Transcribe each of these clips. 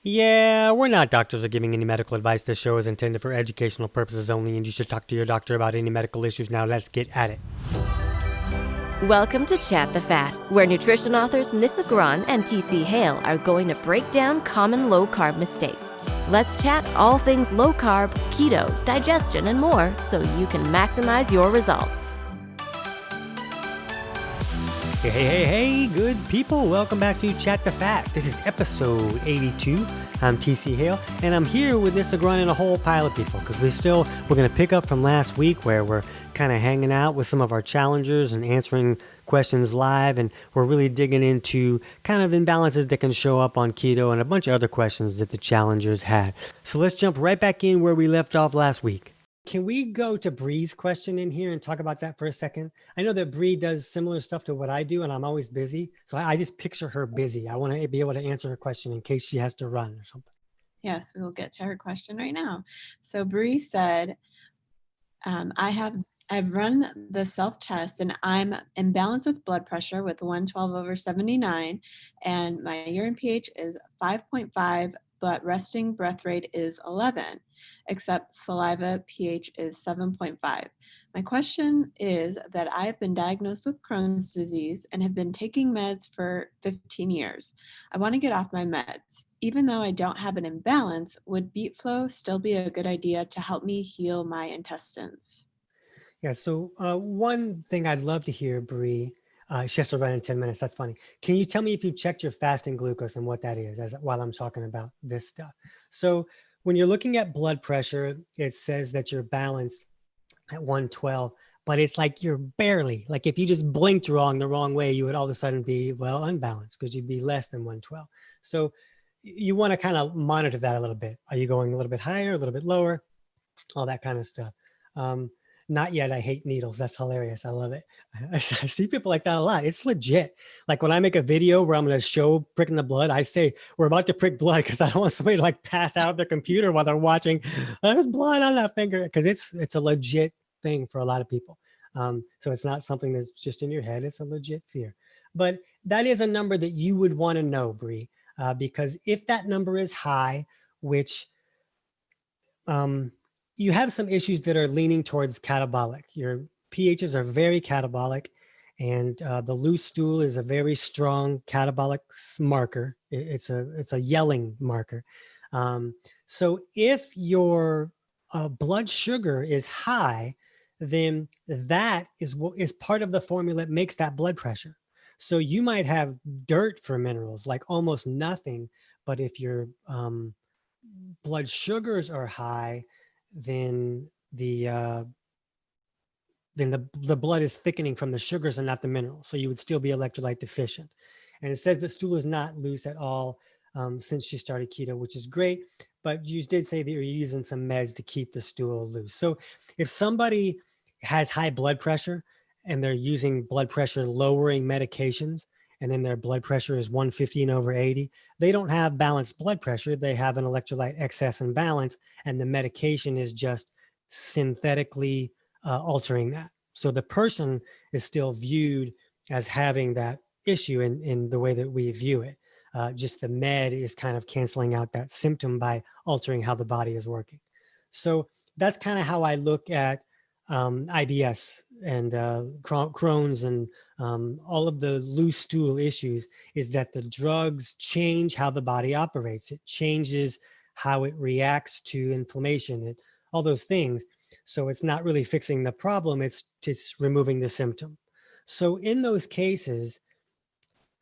Yeah, we're not doctors or giving any medical advice. This show is intended for educational purposes only, and you should talk to your doctor about any medical issues. Now, let's get at it. Welcome to Chat the Fat, where nutrition authors Nissa Gron and TC Hale are going to break down common low-carb mistakes. Let's chat all things low-carb, keto, digestion, and more so you can maximize your results. Hey, good people. Welcome back to Chat the Fat. This is episode 82. I'm TC Hale, and I'm here with Nissa Gron and a whole pile of people because we're going to pick up from last week where we're kind of hanging out with some of our challengers and answering questions live, and we're really digging into kind of imbalances that can show up on keto and a bunch of other questions that the challengers had. So let's jump right back in where we left off last week. Can we go to Bree's question in here and talk about that for a second? I know that Bree does similar stuff to what I do, and I'm always busy. So I just picture her busy. I want to be able to answer her question in case she has to run or something. Yes, we will get to her question right now. So Bree said, I've run the self-test and I'm imbalanced with blood pressure with 112/79, and my urine pH is 5.5, but resting breath rate is 11, except saliva pH is 7.5. My question is that I have been diagnosed with Crohn's disease and have been taking meds for 15 years. I want to get off my meds. Even though I don't have an imbalance, would beet flow still be a good idea to help me heal my intestines? Yeah, so one thing I'd love to hear, Bree, she has to run in 10 minutes. That's funny. Can you tell me if you checked your fasting glucose and what that is while I'm talking about this stuff? So when you're looking at blood pressure, it says that you're balanced at 112, but it's like you're barely, like if you just blinked wrong the wrong way, you would all of a sudden be, well, unbalanced because you'd be less than 112. So you want to kind of monitor that a little bit. Are you going a little bit higher, a little bit lower, all that kind of stuff. Not yet. I hate needles. That's hilarious. I love it. I see people like that a lot. It's legit. Like when I make a video where I'm going to show pricking the blood, I say we're about to prick blood because I don't want somebody to like pass out their computer while they're watching. There's blood on that finger because it's a legit thing for a lot of people. So it's not something that's just in your head. It's a legit fear. But that is a number that you would want to know, Bree, because if that number is high, which you have some issues that are leaning towards catabolic. Your pHs are very catabolic, and the loose stool is a very strong catabolic marker. It's a yelling marker. So if your blood sugar is high, then that is part of the formula that makes that blood pressure. So you might have dirt for minerals, like almost nothing, but if your blood sugars are high, then the blood is thickening from the sugars and not the minerals. So you would still be electrolyte deficient. And it says the stool is not loose at all since she started keto, which is great. But you did say that you're using some meds to keep the stool loose. So if somebody has high blood pressure and they're using blood pressure lowering medications, and then their blood pressure is 115/80, they don't have balanced blood pressure. They have an electrolyte excess and balance, and the medication is just synthetically altering that. So the person is still viewed as having that issue in the way that we view it. Just the med is kind of canceling out that symptom by altering how the body is working. So that's kind of how I look at IBS and Crohn's and all of the loose stool issues, is that the drugs change how the body operates. It changes how it reacts to inflammation, all those things. So it's not really fixing the problem, it's just removing the symptom. So in those cases,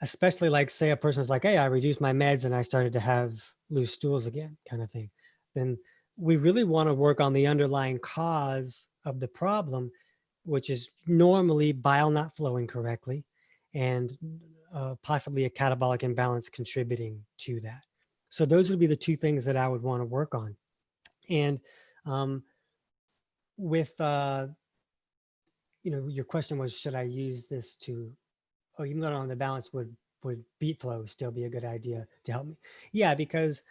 especially like say a person's like, hey, I reduced my meds and I started to have loose stools again, kind of thing, then we really want to work on the underlying cause of the problem, which is normally bile not flowing correctly and possibly a catabolic imbalance contributing to that. So those would be the two things that I would want to work on. And with, your question was, should I use this to, even though on the balance, would beet flow still be a good idea to help me? Yeah, because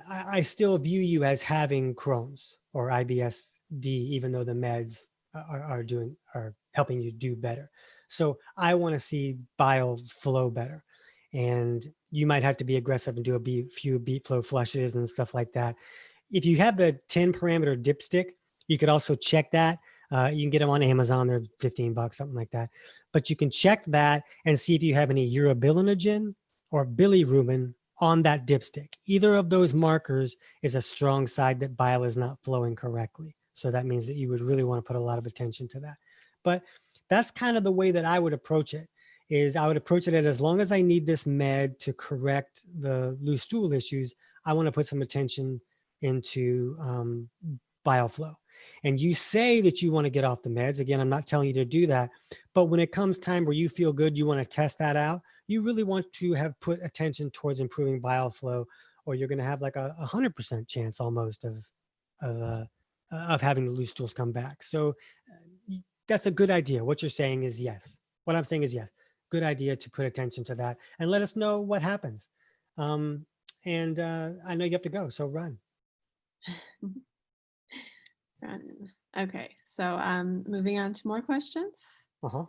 I still view you as having Crohn's or IBS-D, even though the meds are helping you do better. So I want to see bile flow better. And you might have to be aggressive and do few beet flow flushes and stuff like that. If you have the 10 parameter dipstick, you could also check that. You can get them on Amazon. They're $15, something like that. But you can check that and see if you have any urobilinogen or bilirubin on that dipstick. Either of those markers is a strong sign that bile is not flowing correctly. So that means that you would really want to put a lot of attention to that. But that's kind of the way that I would approach it. Is I would approach it as long as I need this med to correct the loose stool issues, I want to put some attention into bile flow. And you say that you want to get off the meds. Again, I'm not telling you to do that. But when it comes time where you feel good, you want to test that out, you really want to have put attention towards improving bile flow, or you're going to have like a 100% chance almost of having the loose stools come back. So that's a good idea. What you're saying is yes. What I'm saying is yes. Good idea to put attention to that and let us know what happens. And I know you have to go, so run. Run. Okay, so moving on to more questions. Uh-huh.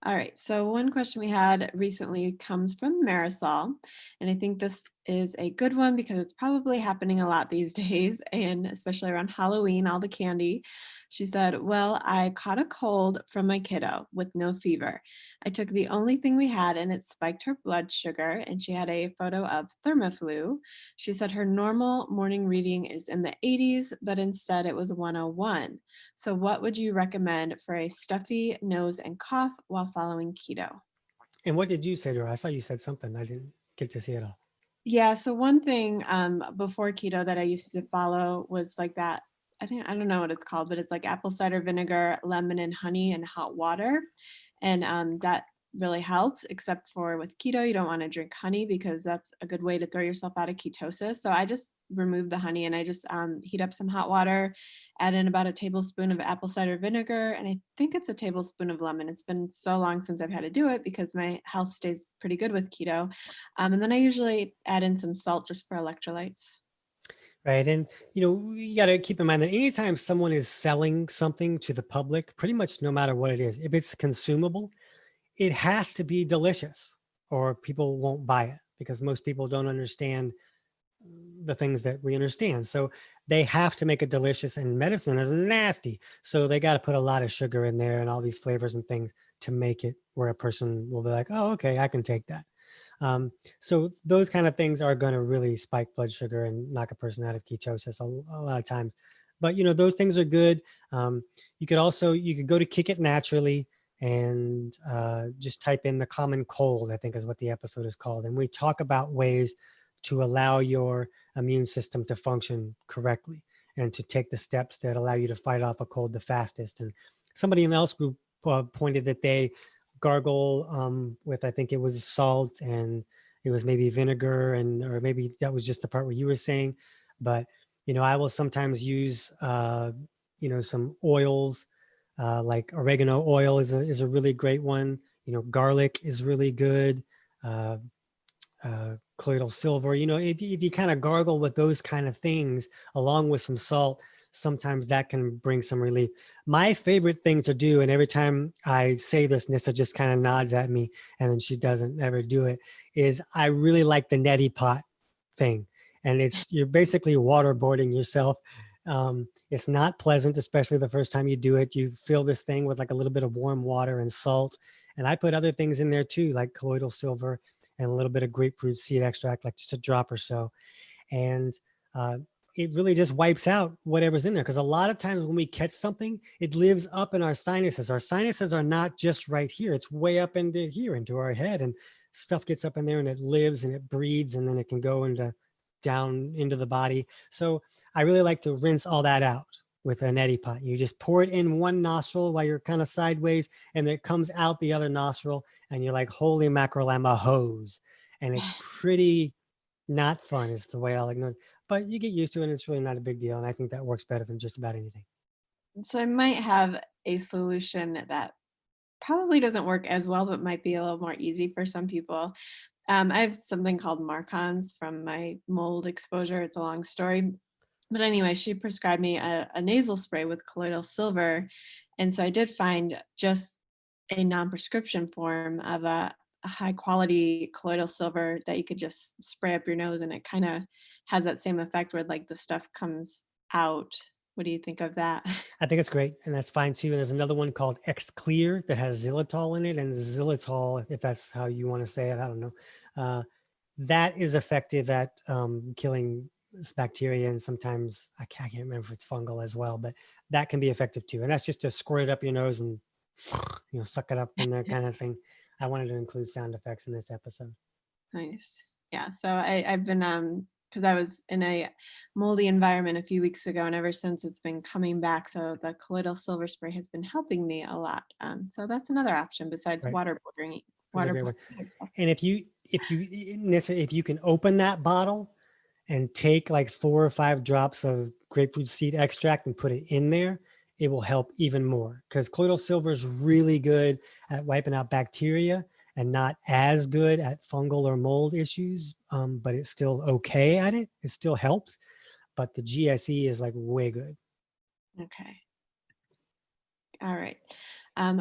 All right, so one question we had recently comes from Marisol, and I think this is a good one because it's probably happening a lot these days, and especially around Halloween, all the candy. She said, well, I caught a cold from my kiddo with no fever. I took the only thing we had and it spiked her blood sugar, and she had a photo of Thermoflu. She said her normal morning reading is in the 80s, but instead it was 101. So what would you recommend for a stuffy nose and cough while following keto? And what did you say to her? I saw you said something. I didn't get to see it all. Yeah, so one thing before keto that I used to follow was like that. I don't know what it's called, but it's like apple cider vinegar, lemon and honey and hot water. And that really helps, except for with keto, you don't want to drink honey because that's a good way to throw yourself out of ketosis. So I just remove the honey and I just heat up some hot water, add in about a tablespoon of apple cider vinegar, and I think it's a tablespoon of lemon. It's been so long since I've had to do it because my health stays pretty good with keto. And then I usually add in some salt just for electrolytes. Right. And, you got to keep in mind that anytime someone is selling something to the public, pretty much no matter what it is, if it's consumable, it has to be delicious or people won't buy it because most people don't understand the things that we understand. So they have to make it delicious, and medicine is nasty. So they got to put a lot of sugar in there and all these flavors and things to make it where a person will be like, oh, okay, I can take that. So those kind of things are going to really spike blood sugar and knock a person out of ketosis a lot of times. But those things are good. You could go to Kick It Naturally and just type in the common cold, I think is what the episode is called. And we talk about ways to allow your immune system to function correctly and to take the steps that allow you to fight off a cold the fastest. And somebody in the else group pointed that they gargle with, I think it was salt and it was maybe vinegar, or maybe that was just the part where you were saying. But I will sometimes use some oils, like oregano oil is a really great one. Garlic is really good. Colloidal silver, if you kind of gargle with those kind of things along with some salt, sometimes that can bring some relief. My favorite thing to do, and every time I say this, Nissa just kind of nods at me and then she doesn't ever do it, is I really like the neti pot thing. And you're basically waterboarding yourself. It's not pleasant, especially the first time you do it. You fill this thing with like a little bit of warm water and salt. And I put other things in there too, like colloidal silver and a little bit of grapefruit seed extract, like just a drop or so. And it really just wipes out whatever's in there. Because a lot of times when we catch something, it lives up in our sinuses. Our sinuses are not just right here. It's way up into here, into our head. And stuff gets up in there and it lives and it breeds, and then it can go down into the body. So I really like to rinse all that out with a neti pot. You just pour it in one nostril while you're kind of sideways, and it comes out the other nostril, and you're like, holy mackerel, I'm a hose. And it's pretty not fun is the way I'll ignore it. But you get used to it and it's really not a big deal. And I think that works better than just about anything. So I might have a solution that probably doesn't work as well, but might be a little more easy for some people. I have something called Marcons from my mold exposure. It's a long story. But anyway, she prescribed me a nasal spray with colloidal silver. And so I did find just a non-prescription form of a high quality colloidal silver that you could just spray up your nose, and it kind of has that same effect where like the stuff comes out. What do you think of that? I think it's great, and that's fine too. And there's another one called X Clear that has xylitol in it, and xylitol, if that's how you want to say it, I don't know. Uh, that is effective at killing bacteria, and sometimes I can't remember if it's fungal as well, but that can be effective too. And that's just to squirt it up your nose and suck it up and that kind of thing. I wanted to include sound effects in this episode. Nice. Yeah. So I've been because I was in a moldy environment a few weeks ago, and ever since it's been coming back. So the colloidal silver spray has been helping me a lot. So that's another option besides Right, waterboarding. that's a great one. Waterboarding. And if you can open that bottle and take like 4 or 5 drops of grapefruit seed extract and put it in there, it will help even more, because colloidal silver is really good at wiping out bacteria and not as good at fungal or mold issues, but it's still okay at it. It still helps, but the GSE is like way good. Okay. All right.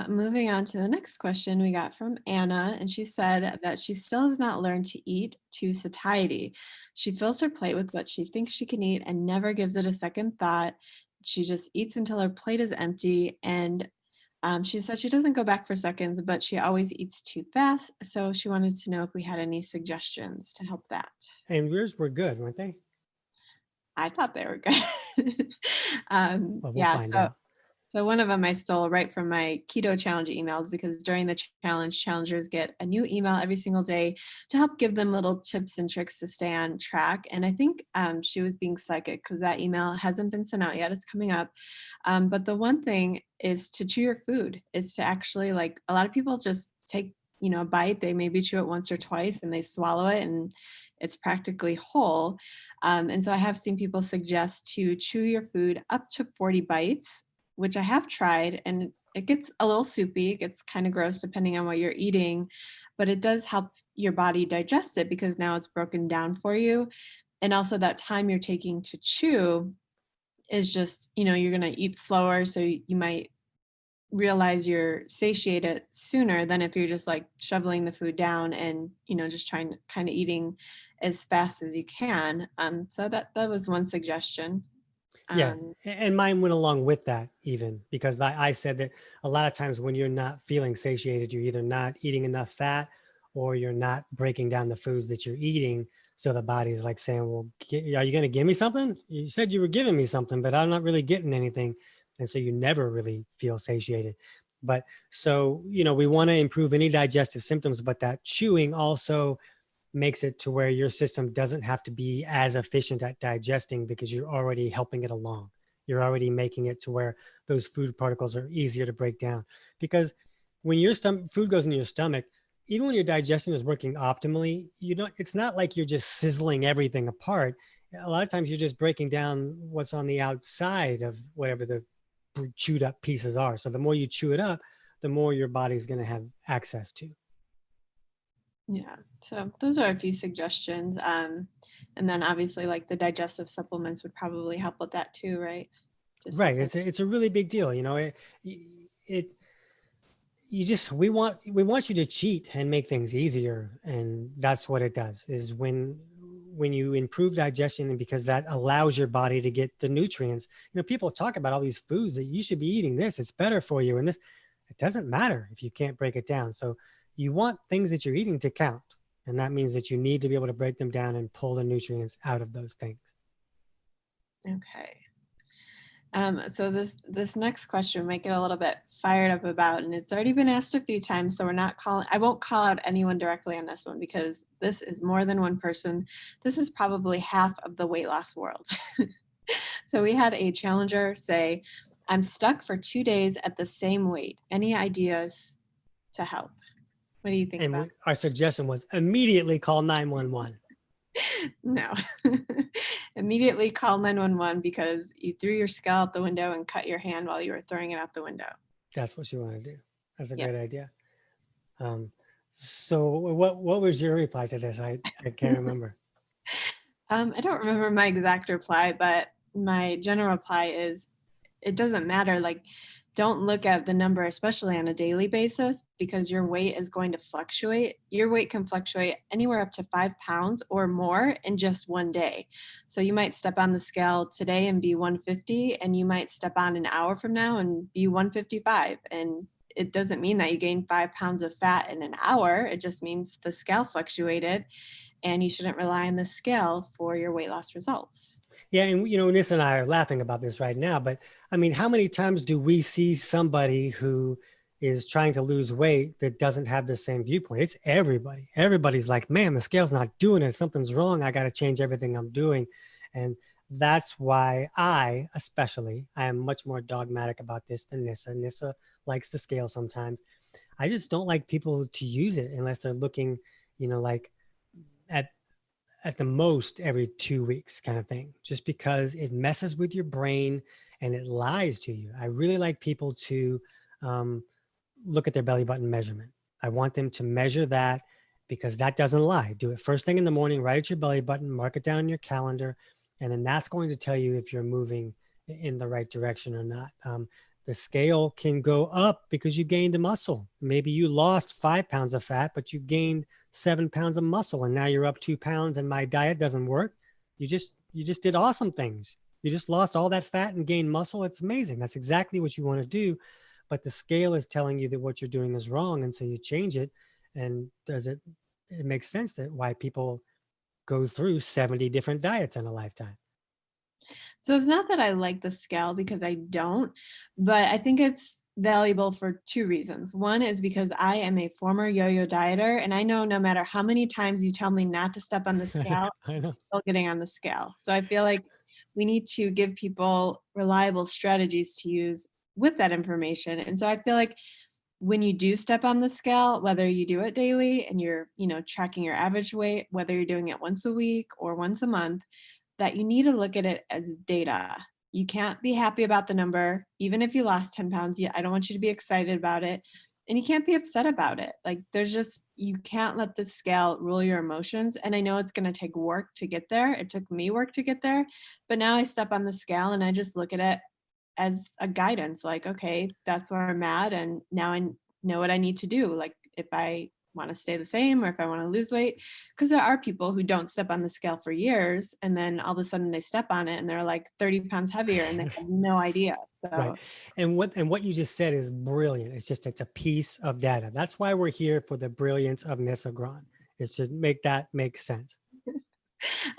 Moving on to the next question we got from Anna, and she said that she still has not learned to eat to satiety. She fills her plate with what she thinks she can eat and never gives it a second thought. She just eats until her plate is empty, and she said she doesn't go back for seconds, but she always eats too fast. So she wanted to know if we had any suggestions to help that. And yours were good, weren't they? I thought they were good. Well, we'll Yeah. find So out. So one of them I stole right from my Keto Challenge emails, because during the challenge, challengers get a new email every single day to help give them little tips and tricks to stay on track. And I think she was being psychic, because that email hasn't been sent out yet. It's coming up. But the one thing is to chew your food, is to actually, like, a lot of people just take, a bite. They maybe chew it once or twice and they swallow it, and it's practically whole. And so I have seen people suggest to chew your food up to 40 bites, which I have tried, and it gets a little soupy. It gets kind of gross depending on what you're eating, but it does help your body digest it, because now it's broken down for you. And also that time you're taking to chew is just, you're going to eat slower. So you might realize you're satiated sooner than if you're just like shoveling the food down and, just trying to kind of eating as fast as you can. So that was one suggestion. Yeah. Um, And mine went along with that, even because I said that a lot of times when you're not feeling satiated, you're either not eating enough fat or you're not breaking down the foods that you're eating. So the body's like saying, well, are you going to give me something? You said you were giving me something, but I'm not really getting anything. And so you never really feel satiated. But so, we want to improve any digestive symptoms, but that chewing also makes it to where your system doesn't have to be as efficient at digesting, because you're already helping it along. You're already making it to where those food particles are easier to break down. Because when your food goes in your stomach, even when your digestion is working optimally, it's not like you're just sizzling everything apart. A lot of times you're just breaking down what's on the outside of whatever the chewed up pieces are. So the more you chew it up, the more your body's going to have access to. Yeah, so those are a few suggestions. And then obviously, like, the digestive supplements would probably help with that too, right? Just Right. because. It's a really big deal. It we want you to cheat and make things easier. And that's what it does, is when you improve digestion, and because that allows your body to get the nutrients. People talk about all these foods that you should be eating this, it's better for you. And this, it doesn't matter if you can't break it down. So you want things that you're eating to count. And that means that you need to be able to break them down and pull the nutrients out of those things. Okay. So this next question might get a little bit fired up about, and it's already been asked a few times, so I won't call out anyone directly on this one, because this is more than one person. This is probably half of the weight loss world. So we had a challenger say, "I'm stuck for 2 days at the same weight. Any ideas to help?" What do you think about And our suggestion was immediately call 911. No. Immediately call 911 because you threw your scale out the window and cut your hand while you were throwing it out the window. That's what you want to do. That's a Yep. great idea. So what was your reply to this? I can't remember. I don't remember my exact reply, but my general reply is, it doesn't matter. Like, don't look at the number, especially on a daily basis, because your weight is going to fluctuate. Your weight can fluctuate anywhere up to 5 pounds or more in just one day. So you might step on the scale today and be 150, and you might step on an hour from now and be 155. And it doesn't mean that you gained 5 pounds of fat in an hour. It just means the scale fluctuated, and you shouldn't rely on the scale for your weight loss results. Yeah, and Nis and I are laughing about this right now, but I mean, how many times do we see somebody who is trying to lose weight that doesn't have the same viewpoint? It's everybody. Everybody's like, man, the scale's not doing it. Something's wrong. I got to change everything I'm doing. And that's why I am much more dogmatic about this than Nissa. Nissa likes the scale sometimes. I just don't like people to use it unless they're looking, like at the most every 2 weeks kind of thing, just because it messes with your brain and it lies to you. I really like people to um, look at their belly button measurement. I want them to measure that because that doesn't lie. Do it first thing in the morning, right at your belly button, mark it down in your calendar, and then that's going to tell you if you're moving in the right direction or not. The scale can go up because you gained a muscle. Maybe you lost 5 pounds of fat, but you gained 7 pounds of muscle, and now you're up 2 pounds. And my diet doesn't work. You just did awesome things. You just lost all that fat and gained muscle. It's amazing. That's exactly what you want to do. But the scale is telling you that what you're doing is wrong, and so you change it. And it makes sense that why people go through 70 different diets in a lifetime. So it's not that I like the scale, because I don't, but I think it's valuable for two reasons. One is because I am a former yo-yo dieter, and I know no matter how many times you tell me not to step on the I know. scale, I I'm know. still getting on the scale. So I feel like we need to give people reliable strategies to use with that information. And so I feel like when you do step on the scale, whether you do it daily and you're, tracking your average weight, whether you're doing it once a week or once a month, that you need to look at it as data. You can't be happy about the number, even if you lost 10 pounds. I don't want you to be excited about it. And you can't be upset about it. Like, you can't let the scale rule your emotions. And I know it's going to take work to get there. It took me work to get there. But now I step on the scale and I just look at it as a guidance, like, okay, that's where I'm at. And now I know what I need to do. Like, if I want to stay the same or if I want to lose weight, because there are people who don't step on the scale for years and then all of a sudden they step on it and they're like 30 pounds heavier and they have no idea. Right. So And what you just said is brilliant. It's a piece of data. That's why we're here, for the brilliance of Nisagran. Is to make that make sense.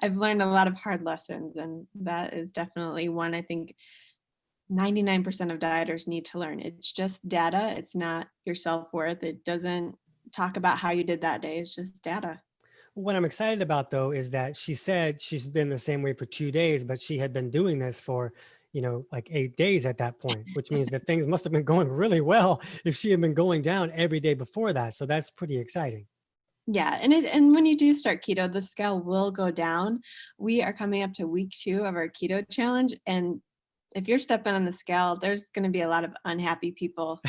I've learned a lot of hard lessons, and that is definitely one I think 99% of dieters need to learn. It's just data. It's not your self-worth. It doesn't talk about how you did that day. It's just data. What I'm excited about, though, is that she said she's been the same way for 2 days, but she had been doing this for, like 8 days at that point, which means that things must have been going really well if she had been going down every day before that. So that's pretty exciting. Yeah, and when you do start keto, the scale will go down. We are coming up to week 2 of our keto challenge, and if you're stepping on the scale, there's going to be a lot of unhappy people.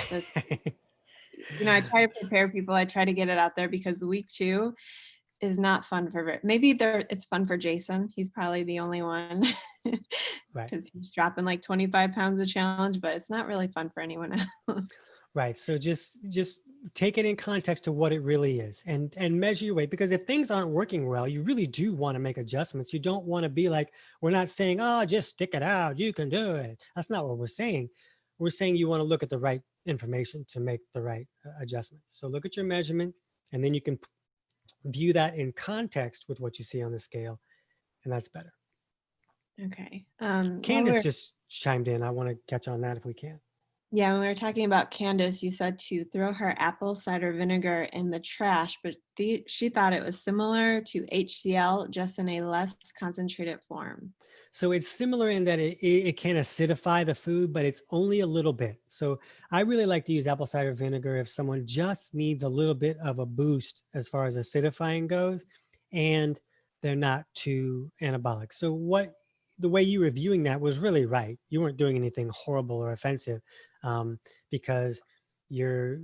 I try to prepare people. I try to get it out there, because week 2 is not fun for maybe it's fun for Jason. He's probably the only one Right. because he's dropping like 25 pounds a challenge, but it's not really fun for anyone else. Right. So just take it in context to what it really is, and measure your weight, because if things aren't working well, you really do want to make adjustments. You don't want to be like, we're not saying, oh, just stick it out, you can do it. That's not what we're saying. We're saying you want to look at the right information to make the right adjustment. So look at your measurement, and then you can view that in context with what you see on the scale, and that's better. Okay. Candace just chimed in. I want to catch on that if we can. Yeah, when we were talking about Candace, you said to throw her apple cider vinegar in the trash, but she thought it was similar to HCl, just in a less concentrated form. So it's similar in that it can acidify the food, but it's only a little bit. So I really like to use apple cider vinegar if someone just needs a little bit of a boost as far as acidifying goes, and they're not too anabolic. So the way you were viewing that was really right. You weren't doing anything horrible or offensive, because your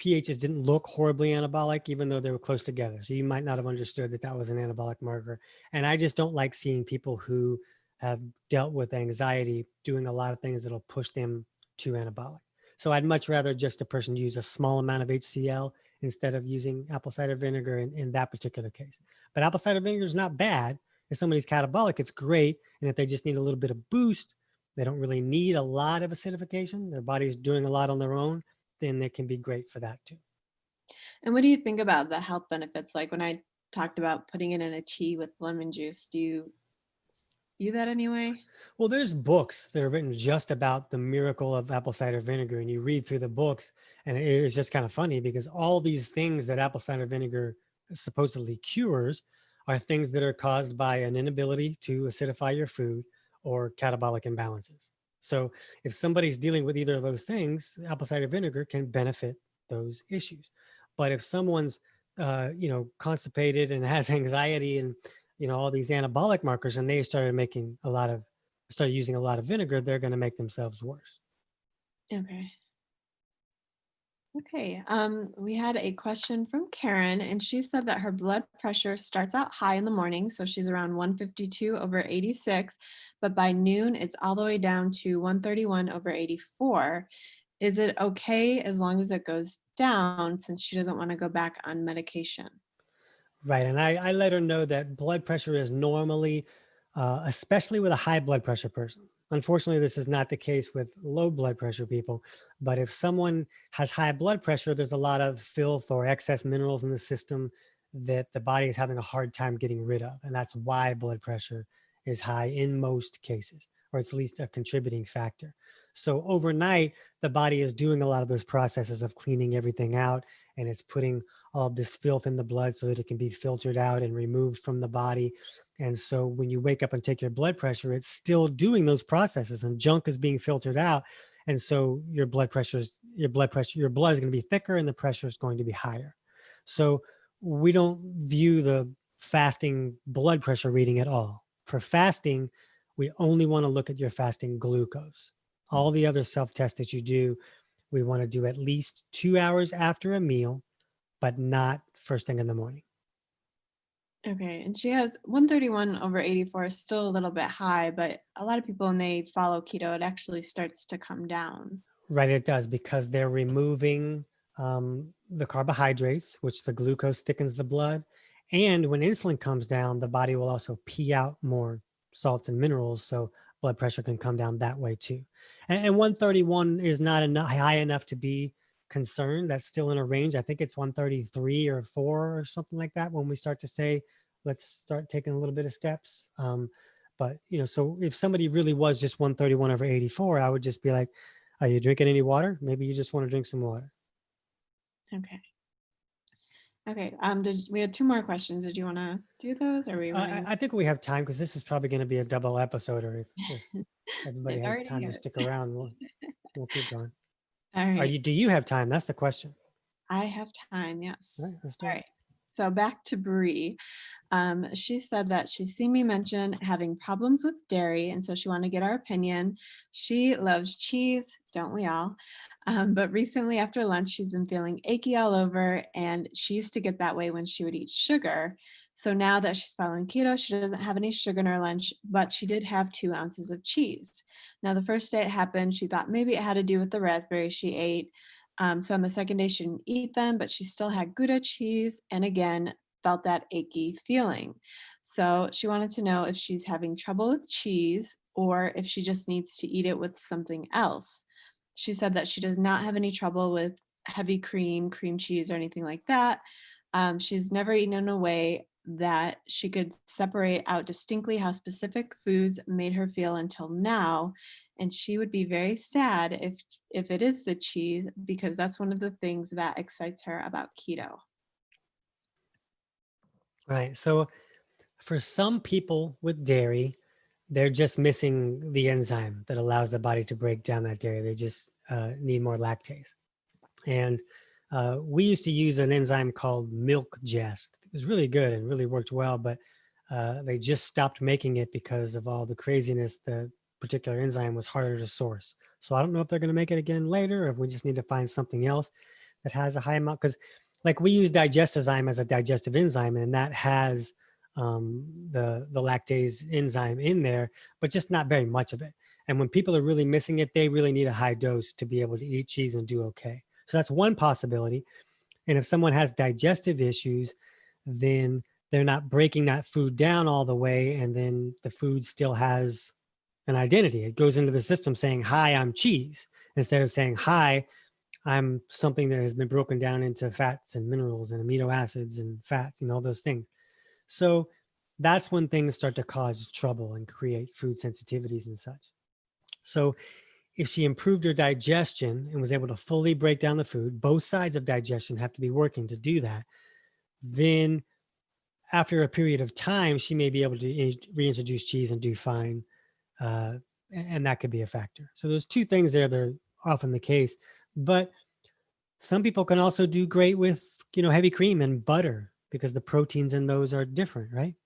pHs didn't look horribly anabolic, even though they were close together. So you might not have understood that that was an anabolic marker. And I just don't like seeing people who have dealt with anxiety doing a lot of things that'll push them to anabolic. So I'd much rather just a person use a small amount of HCl instead of using apple cider vinegar in that particular case. But apple cider vinegar is not bad. If somebody's catabolic, it's great. And if they just need a little bit of boost, they don't really need a lot of acidification, their body's doing a lot on their own, then it can be great for that too. And what do you think about the health benefits? Like when I talked about putting it in a tea with lemon juice, do you do that anyway? Well, there's books that are written just about the miracle of apple cider vinegar, and you read through the books, and it's just kind of funny because all these things that apple cider vinegar supposedly cures are things that are caused by an inability to acidify your food or catabolic imbalances. So, if somebody's dealing with either of those things, apple cider vinegar can benefit those issues. But if someone's constipated and has anxiety and all these anabolic markers, and they started using a lot of vinegar, they're going to make themselves worse. Okay. Okay. We had a question from Karen, and she said that her blood pressure starts out high in the morning, so she's around 152 over 86, but by noon it's all the way down to 131 over 84. Is it okay as long as it goes down since she doesn't want to go back on medication? Right. And I let her know that blood pressure is normally, especially with a high blood pressure person. Unfortunately, this is not the case with low blood pressure people. But if someone has high blood pressure, there's a lot of filth or excess minerals in the system that the body is having a hard time getting rid of. And that's why blood pressure is high in most cases, or it's at least a contributing factor. So overnight, the body is doing a lot of those processes of cleaning everything out, and it's putting all of this filth in the blood so that it can be filtered out and removed from the body. And so when you wake up and take your blood pressure, it's still doing those processes and junk is being filtered out. And so your blood your blood is going to be thicker and the pressure is going to be higher. So we don't view the fasting blood pressure reading at all. For fasting, we only want to look at your fasting glucose. All the other self tests that you do, we want to do at least 2 hours after a meal, but not first thing in the morning. Okay, and she has 131 over 84 is still a little bit high, but a lot of people when they follow keto, it actually starts to come down. Right, it does because they're removing the carbohydrates, which the glucose thickens the blood. And when insulin comes down, the body will also pee out more salts and minerals. So blood pressure can come down that way too. And 131 is not enough, high enough to be concerned. That's still in a range. I think it's 133 or 4 or something like that when we start to say, let's start taking a little bit of steps. But, so if somebody really was just 131 over 84, I would just be like, are you drinking any water? Maybe you just want to drink some water. Okay. Okay. We had two more questions. Did you want to do those? Or are we running? I think we have time because this is probably going to be a double episode. Or if everybody It has already time to is. stick around, we'll keep going. All right. Do you have time? That's the question. I have time. Yes. All right, let's do All it. right. So back to Bree. She said that she's seen me mention having problems with dairy, and so she wanted to get our opinion. She loves cheese, don't we all? But recently after lunch, she's been feeling achy all over, and she used to get that way when she would eat sugar. So now that she's following keto, she doesn't have any sugar in her lunch, but she did have 2 ounces of cheese. Now, the first day it happened, she thought maybe it had to do with the raspberries she ate. So on the second day, she didn't eat them, but she still had Gouda cheese and again felt that achy feeling. So she wanted to know if she's having trouble with cheese or if she just needs to eat it with something else. She said that she does not have any trouble with heavy cream cheese, or anything like that. She's never eaten in a way that she could separate out distinctly how specific foods made her feel until now. And she would be very sad if it is the cheese, because that's one of the things that excites her about keto. Right. So for some people with dairy, they're just missing the enzyme that allows the body to break down that dairy. They just need more lactase. And we used to use an enzyme called milk jest. It was really good and really worked well, but they just stopped making it because of all the craziness. The particular enzyme was harder to source. So I don't know if they're going to make it again later, or if we just need to find something else that has a high amount. Because like we use digestozyme as a digestive enzyme, and that has the lactase enzyme in there, but just not very much of it. And when people are really missing it, they really need a high dose to be able to eat cheese and do okay. So that's one possibility. And if someone has digestive issues, then they're not breaking that food down all the way. And then the food still has an identity. It goes into the system saying, hi, I'm cheese, instead of saying, hi, I'm something that has been broken down into fats and minerals and amino acids and fats and all those things. So that's when things start to cause trouble and create food sensitivities and such. So if she improved her digestion and was able to fully break down the food, both sides of digestion have to be working to do that, then after a period of time, she may be able to reintroduce cheese and do fine. Uh, and that could be a factor. So there's two things there that are often the case. But some people can also do great with, heavy cream and butter because the proteins in those are different, right?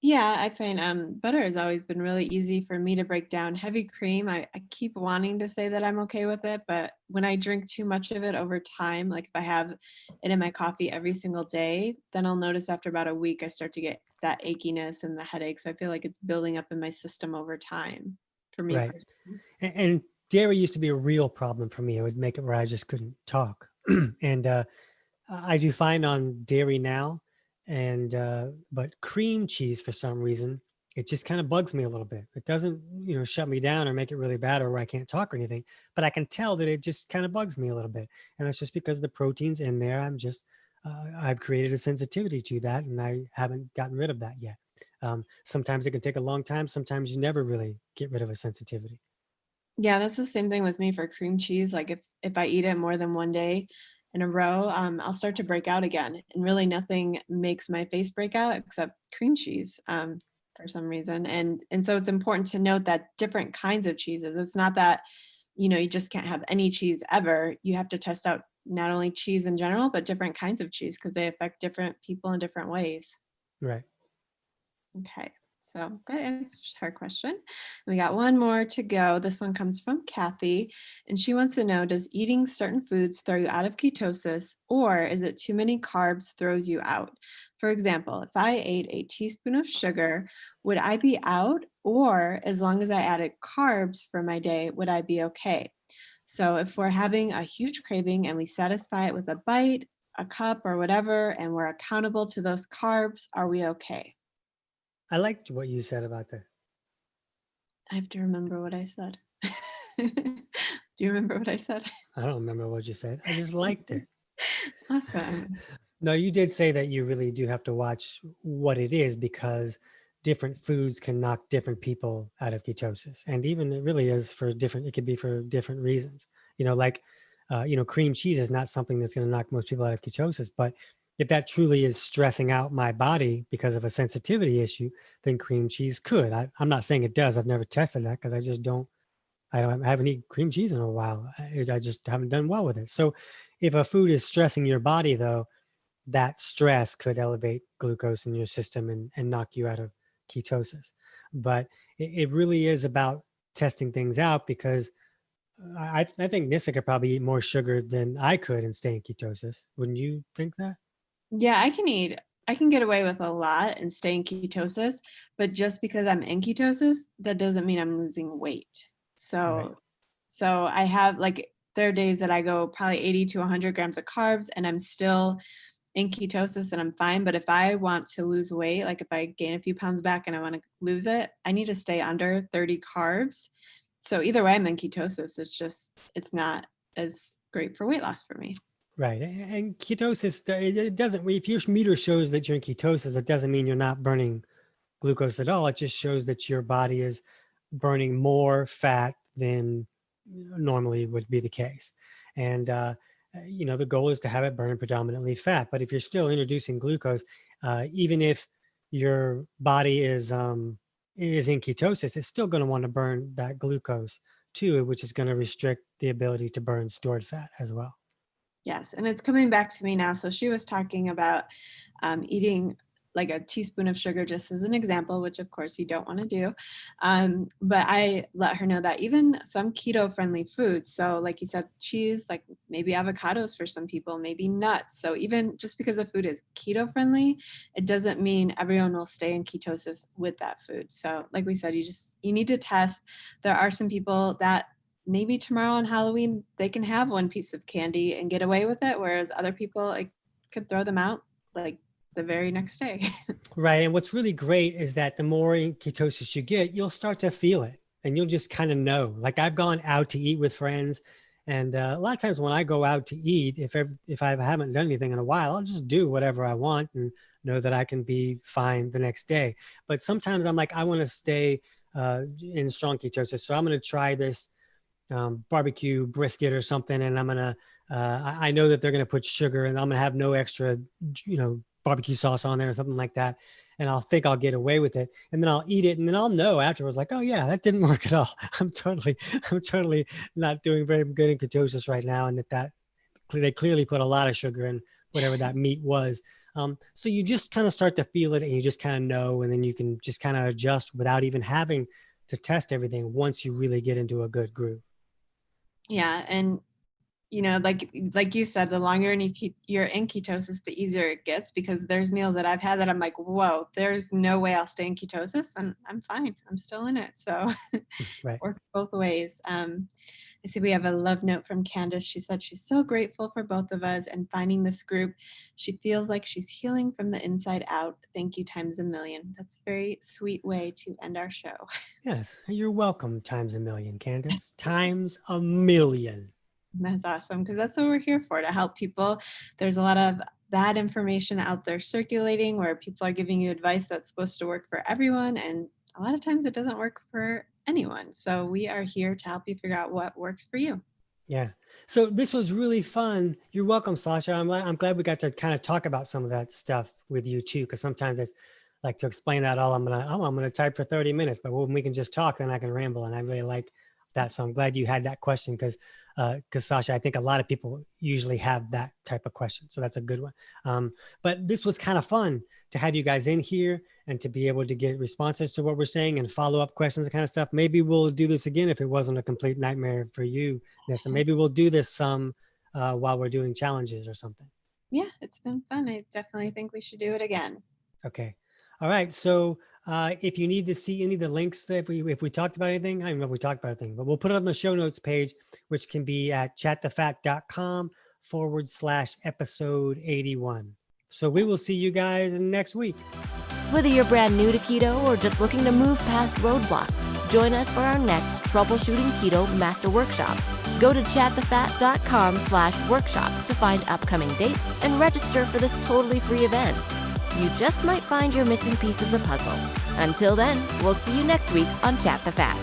Yeah, I find butter has always been really easy for me to break down. Heavy cream, I keep wanting to say that I'm okay with it, but when I drink too much of it over time, like if I have it in my coffee every single day, then I'll notice after about a week I start to get that achiness and the headaches. I feel like it's building up in my system over time for me Right. personally. And dairy used to be a real problem for me. It would make it where I just couldn't talk. And I do fine on dairy now, and but cream cheese for some reason it just kind of bugs me a little bit. It doesn't shut me down or make it really bad or where I can't talk or anything, but I can tell that it just kind of bugs me a little bit, and that's just because the proteins in there. I've created a sensitivity to that, and I haven't gotten rid of that yet. Sometimes it can take a long time. Sometimes you never really get rid of a sensitivity. Yeah, that's the same thing with me for cream cheese. Like if I eat it more than one day in a row, I'll start to break out again. And really nothing makes my face break out except cream cheese, for some reason. And so it's important to note that different kinds of cheeses. It's not that, you just can't have any cheese ever. You have to test out not only cheese in general, but different kinds of cheese because they affect different people in different ways. Right. Okay, so that answers her question. We got one more to go. This one comes from Kathy, and she wants to know, does eating certain foods throw you out of ketosis, or is it too many carbs throws you out? For example, if I ate a teaspoon of sugar, would I be out? Or as long as I added carbs for my day, would I be okay? So if we're having a huge craving and we satisfy it with a bite, a cup, or whatever, and we're accountable to those carbs, are we okay? I liked what you said about that. I have to remember what I said. Do you remember what I said? I don't remember what you said. I just liked it. Awesome. No, you did say that you really do have to watch what it is because different foods can knock different people out of ketosis. And even it really is for different, it could be for different reasons. Like, cream cheese is not something that's going to knock most people out of ketosis. But if that truly is stressing out my body because of a sensitivity issue, then cream cheese could. I'm not saying it does. I've never tested that because I haven't eaten cream cheese in a while. I just haven't done well with it. So if a food is stressing your body, though, that stress could elevate glucose in your system and knock you out of ketosis. But it really is about testing things out because I think Nissa could probably eat more sugar than I could and stay in ketosis. Wouldn't you think that? Yeah, I can get away with a lot and stay in ketosis, but just because I'm in ketosis, that doesn't mean I'm losing weight. Right. So I have like there are days that I go probably 80 to 100 grams of carbs and I'm still in ketosis and I'm fine. But if I want to lose weight, like if I gain a few pounds back and I want to lose it, I need to stay under 30 carbs. So either way, I'm in ketosis. It's not as great for weight loss for me. Right. And ketosis, it doesn't, if your meter shows that you're in ketosis, it doesn't mean you're not burning glucose at all. It just shows that your body is burning more fat than normally would be the case. And, the goal is to have it burn predominantly fat. But if you're still introducing glucose, even if your body is in ketosis, it's still going to want to burn that glucose too, which is going to restrict the ability to burn stored fat as well. Yes, and it's coming back to me now. So she was talking about eating like a teaspoon of sugar, just as an example, which of course you don't want to do. But I let her know that even some keto friendly foods, so like you said, cheese, like maybe avocados for some people, maybe nuts. So even just because a food is keto friendly, it doesn't mean everyone will stay in ketosis with that food. So like we said, you need to test. There are some people that maybe tomorrow on Halloween, they can have one piece of candy and get away with it, whereas other people, it could throw them out like the very next day. Right. And what's really great is that the more in ketosis you get, you'll start to feel it and you'll just kind of know. Like I've gone out to eat with friends. And a lot of times when I go out to eat, if I haven't done anything in a while, I'll just do whatever I want and know that I can be fine the next day. But sometimes I'm like, I want to stay in strong ketosis. So I'm going to try this barbecue brisket or something. And I'm going to, I know that they're going to put sugar and I'm going to have no extra, barbecue sauce on there or something like that. And I'll think I'll get away with it. And then I'll eat it. And then I'll know afterwards, like, oh yeah, that didn't work at all. I'm totally not doing very good in ketosis right now. And that they clearly put a lot of sugar in whatever that meat was. So you just kind of start to feel it and you just kind of know, and then you can just kind of adjust without even having to test everything once you really get into a good groove. Yeah. And like you said, the longer you're in ketosis, the easier it gets, because there's meals that I've had that I'm like, whoa, there's no way I'll stay in ketosis, and I'm fine. I'm still in it. So Right. works both ways. I see we have a love note from Candace. She said she's so grateful for both of us and finding this group. She feels like she's healing from the inside out. Thank you times a million. That's a very sweet way to end our show. Yes. You're welcome times a million, Candace. Times a million. That's awesome, because that's what we're here for, to help people. There's a lot of bad information out there circulating where people are giving you advice that's supposed to work for everyone. And a lot of times it doesn't work for anyone. So we are here to help you figure out what works for you. Yeah. So this was really fun. You're welcome, Sasha. I'm glad we got to kind of talk about some of that stuff with you too, because sometimes it's like to explain that all. I'm gonna type for 30 minutes, but when we can just talk, then I can ramble, and I really like that. So I'm glad you had that question because Sasha, I think a lot of people usually have that type of question. So that's a good one. But this was kind of fun to have you guys in here and to be able to get responses to what we're saying and follow up questions and kind of stuff. Maybe we'll do this again if it wasn't a complete nightmare for you, Nessa. Maybe we'll do this some while we're doing challenges or something. Yeah, it's been fun. I definitely think we should do it again. Okay. All right. So if you need to see any of the links that if we talked about anything, I don't know if we talked about anything, but we'll put it on the show notes page, which can be at chatthefat.com/episode 81. So we will see you guys next week. Whether you're brand new to keto or just looking to move past roadblocks, join us for our next Troubleshooting Keto Master Workshop. Go to chatthefat.com/workshop to find upcoming dates and register for this totally free event. You just might find your missing piece of the puzzle. Until then, we'll see you next week on Chat the Fat.